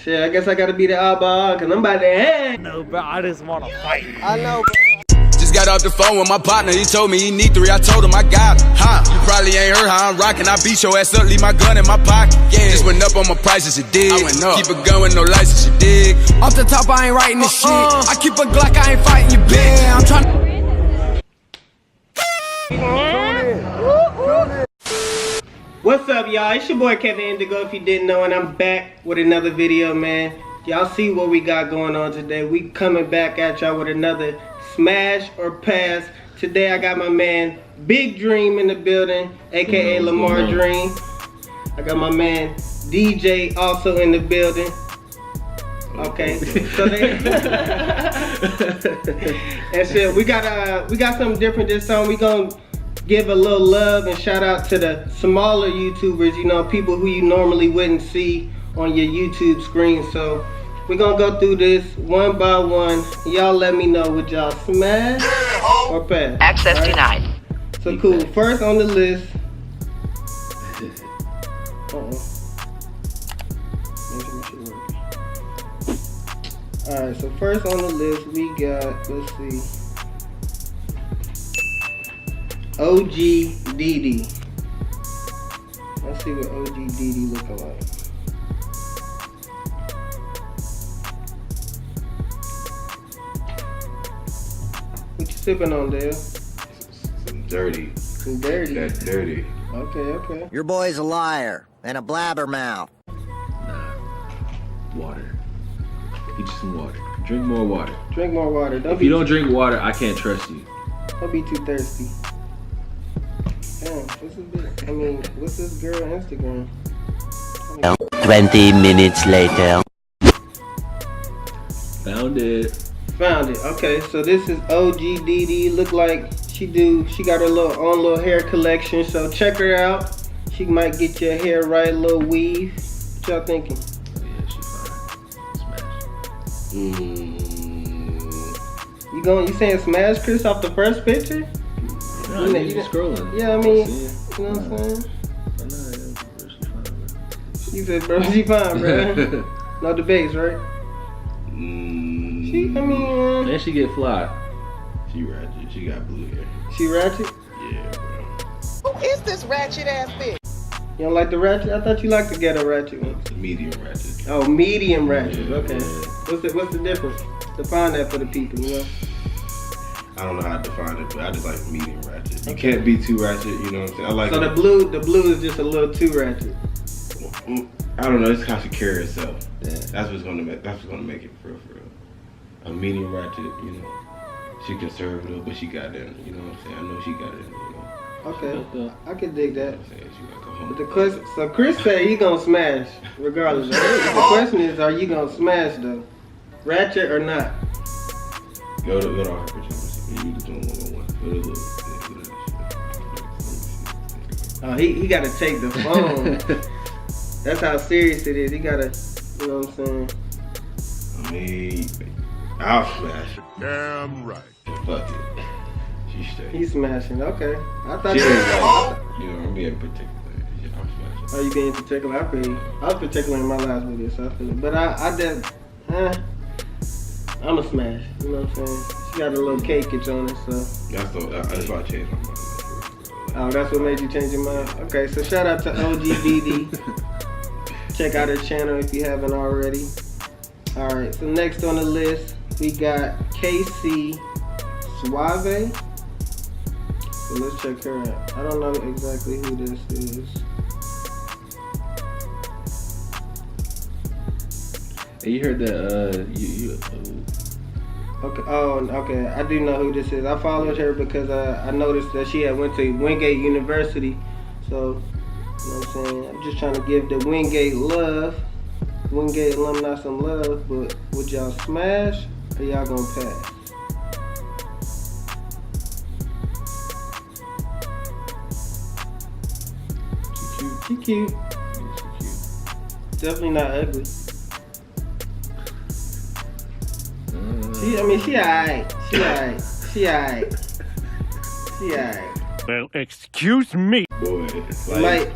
Shit, I guess I gotta be the oddball cause I'm about to hang. No, bro, I just wanna fight. I know, bro. Just got off the phone with my partner, he told me he need 3, I told him I got him. Huh, you probably ain't heard how I'm rocking, I beat your ass up, leave my gun in my pocket. Yeah, just went up on my prices, you dig. I went up. Keep a gun with no license, you dig. Off the top, I ain't writing this shit. I keep a Glock, I ain't fighting you, bitch. I'm trying to... What's up, y'all? It's your boy Kevin Indigo, if you didn't know, and I'm back with another video, man. Y'all see what we got going on today. We coming back at y'all with another smash or pass. Today I got my man Big Dream in the building, aka Lamar Dream. I got my man DJ also in the building. Okay, so they and shit, we got something different this time. We gonna give a little love and shout out to the smaller YouTubers, you know, people who you normally wouldn't see on your YouTube screen. So we're gonna go through this one by one. Y'all let me know, would y'all smash or pass? Access denied. So cool, first on the list. Alright, so first on the list we got, let's see, OG DD. Let's see what OG DD looking like. What you sipping on, Dale? Some dirty. Some dirty? That's dirty. Okay. Your boy's a liar and a blabbermouth. Nah. Water. Get you some water. Drink more water. Drink more water. If you don't drink water, I can't trust you. Don't be too thirsty. Damn, what's this girl Instagram? 20 minutes later. Found it. Found it. Okay, so this is OG DD. Look like she got her own little hair collection. So check her out. She might get your hair right, a little weave. What y'all thinking? Oh yeah, she fine. Smash. You saying smash Chris off the first picture? No, you just scrolling. Yeah, I mean, you know what I'm saying? You said, bro, she fine, bro. No debates, right? And she get fly. She ratchet. She got blue hair. She ratchet? Yeah, bro. Who is this ratchet ass bitch? You don't like the ratchet? I thought you liked the ghetto ratchet one. It's a medium ratchet. Oh, medium ratchet. Yeah, okay. Yeah. What's the difference? Define that for the people, you know? I don't know how to define it, but I just like medium ratchet. You can't be too ratchet, you know what I'm saying? I like. So the blue is just a little too ratchet. I don't know. It's how she carry herself. Yeah. That's what's gonna make it for real. A medium ratchet, you know. She conservative, but she got that. You know what I'm saying? I know she got it. You know. Okay, I can dig that. She got go home. But so Chris said he gonna smash regardless. The question is, are you gonna smash though? Ratchet or not? Go to our picture. You just doing one. Oh, he gotta take the phone. That's how serious it is. He gotta, you know what I'm saying? I mean, I'll smash it. Damn right. Fuck it. She's straight. He's smashing. Okay. I thought She you ain't like, you know, I'm being particular. I'm smashing. Are you being particular? I feel you. I was particular in my last video, so I feel it. But I'm a smash. You know what I'm saying? She got a little cakeage on it, so. That's why I changed my mind. Oh, that's what made you change your mind? Okay, so shout out to OG DD. Check out her channel if you haven't already. Alright, so next on the list, we got KC Suave. So let's check her out. I don't know exactly who this is. Hey, you heard that, Okay. Oh, okay. I do know who this is. I followed her because I noticed that she had went to Wingate University. So, you know what I'm saying? I'm just trying to give the Wingate alumni some love. But would y'all smash or y'all gonna pass? She cute. Definitely not ugly. She alright. Well, excuse me. boy, Like,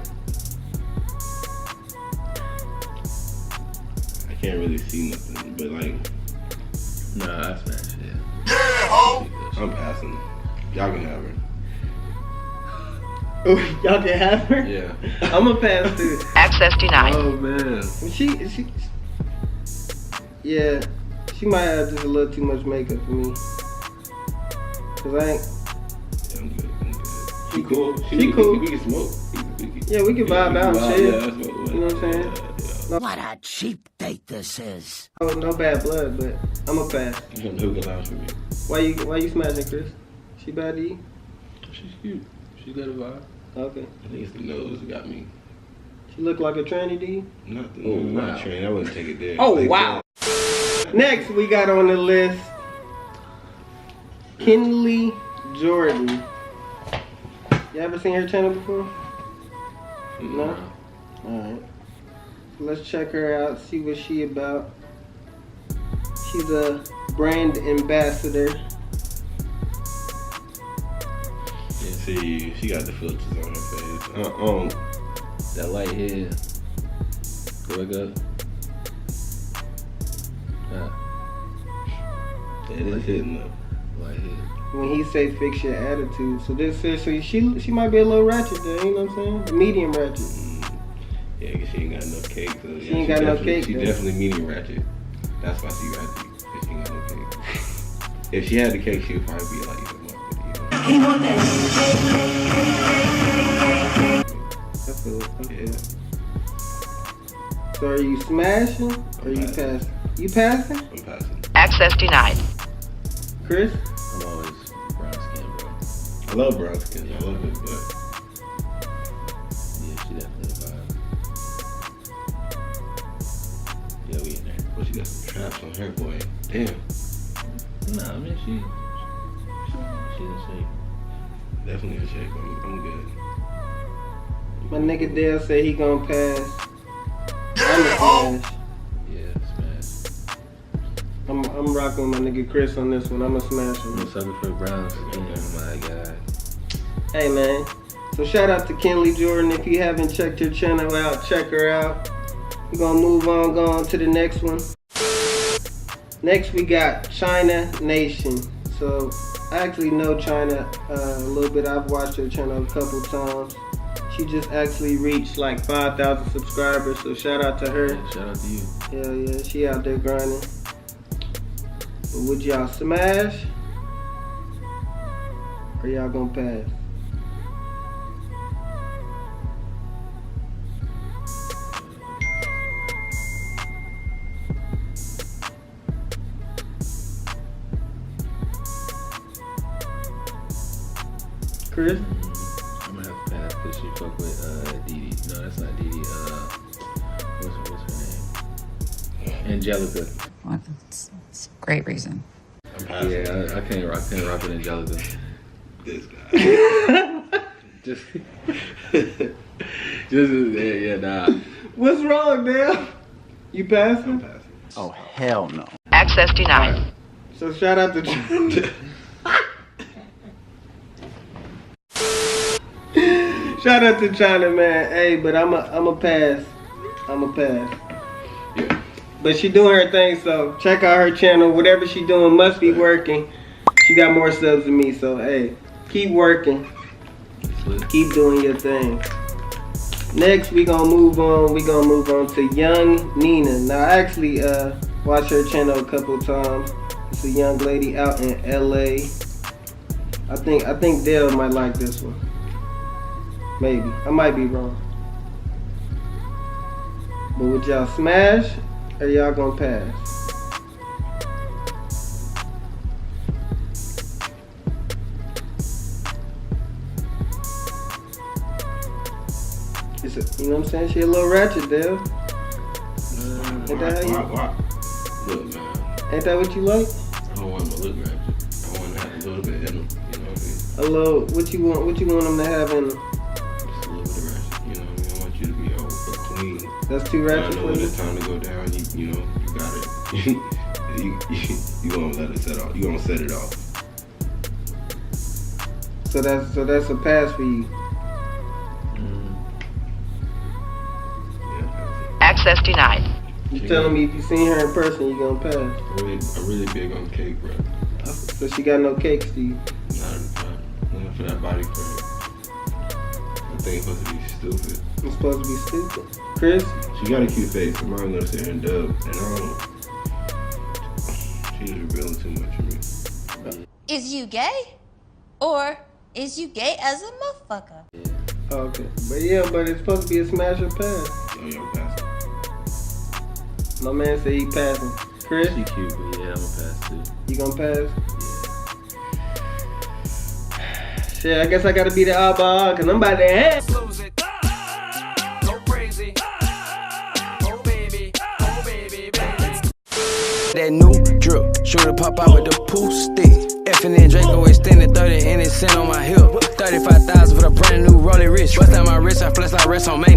I can't really see nothing, but like, Nah, I smash it. I'm passing. Y'all can have her. Y'all can have her? Yeah. I'm a pass too. Access denied. Oh man. Yeah, she might have just a little too much makeup for me. Cause I ain't. Yeah, I'm good. She cool. She cool. We can smoke. Yeah, we can vibe out and shit. Yeah, that's what. You know what I'm saying? What a cheap date this is. Oh, no bad blood, but I'm a pass. You don't know who can lounge for me. Why you smashing Chris? She bad to you? She's cute. She got a vibe. Okay. I think it's the nose that got me. She look like a tranny to you? Not the Oh, not wow. train. I wouldn't take it there. Oh, Like wow. that. Next, we got on the list Kinley Jordan. You ever seen her channel before? No? Alright. So let's check her out, see what she about. She's a brand ambassador. See, she got the filters on her face. That light hair. Go back up. It is hitting up. Light hair. When he say fix your attitude, so this says so she might be a little ratchet there, you know what I'm saying? Medium ratchet. Yeah, cause she ain't got enough cake. So yeah, She ain't got enough cake, She though. definitely medium ratchet. That's why she ratchet. Cause she ain't got no cake. If she had the cake, she would probably be like even more pretty, you know? I feel it. Yeah. So are you smashing or you passing? You passing? I'm passing. Access denied. Chris? I'm always brown skin, bro. I love brown skin. I love it, but Yeah, she definitely a vibe. Yeah, we in there. well, she got some traps on her, boy. Damn. Nah, I mean she in shape. Definitely in shape. I'm good. My nigga Dale said he gonna pass. I'm a smash. Yeah, smash. I'm rocking with my nigga Chris on this one. I'm a smash I'm a him. sucker for brown skin. Oh my god. Hey man. So shout out to Kinley Jordan. If you haven't checked her channel out, check her out. We're gonna move on, go on to the next one. Next we got China Nation. So I actually know China a little bit. I've watched her channel a couple times. She just actually reached like 5,000 subscribers, so shout out to her. Yeah, shout out to you. Hell yeah, she out there grinding. But would y'all smash? Or y'all gonna pass? Chris? I'm gonna have to pass because she fuck with Didi. No, that's not Didi. What's her name? Angelica. Well, it's a great reason. I'm passing. Yeah, I can't rock with Angelica. This guy. Just yeah, nah. What's wrong, Dale? You I'm passing? passing. Oh, hell no. Access denied. So shout out to shout out to China, man. Hey, but I'm a pass. I'm a pass. Yeah. But she doing her thing, so check out her channel. Whatever she doing must be working. She got more subs than me, so hey, keep working. Keep doing your thing. Next, we gonna move on. We gonna move on to Young Nina. Now, I actually watched her channel a couple times. It's a young lady out in LA. I think Dale might like this one. Maybe. I might be wrong. But would y'all smash or y'all gonna pass? It's a, you know what I'm saying? She a little ratchet, Dale. Ain't that how you? Look, man. Ain't that what you like? I don't want him to look ratchet. I want him to have a little bit in him. You know what I mean? A little. What you want? What you want them to have in them? Just a little bit of ratchet. You know what I mean? I want you to be all clean. That's too I ratchet know for when you. it's time to go down. You know, you got it. you gonna let it set off. You gonna set it off. So that's a pass for you. Yeah. Access denied. You telling me if you seen her in person, you gonna pass? I'm really big on cake, bro. So she got no cake, Steve. Not for that body frame. I think it's supposed to be stupid. It's supposed to be stupid. Chris? She got a cute face. I'm not gonna sit here and dub. And she's revealing too much of me. Is you gay? Or is you gay as a motherfucker? Okay. But it's supposed to be a smash or pass. Yo, pass it. My man said he passing. Chris? She cute, but yeah, I'm gonna pass too. You gonna pass? Shit, I guess I gotta be the oddball, cause I'm about to have. Lose it. Go crazy. Oh baby, baby. That new drip, shooter pop out with the pool stick. Effing and Draco extended 30 and it's sent on my hip. 35,000 for the brand new Rolly wrist. Bust out my wrist, I flex like rest on main.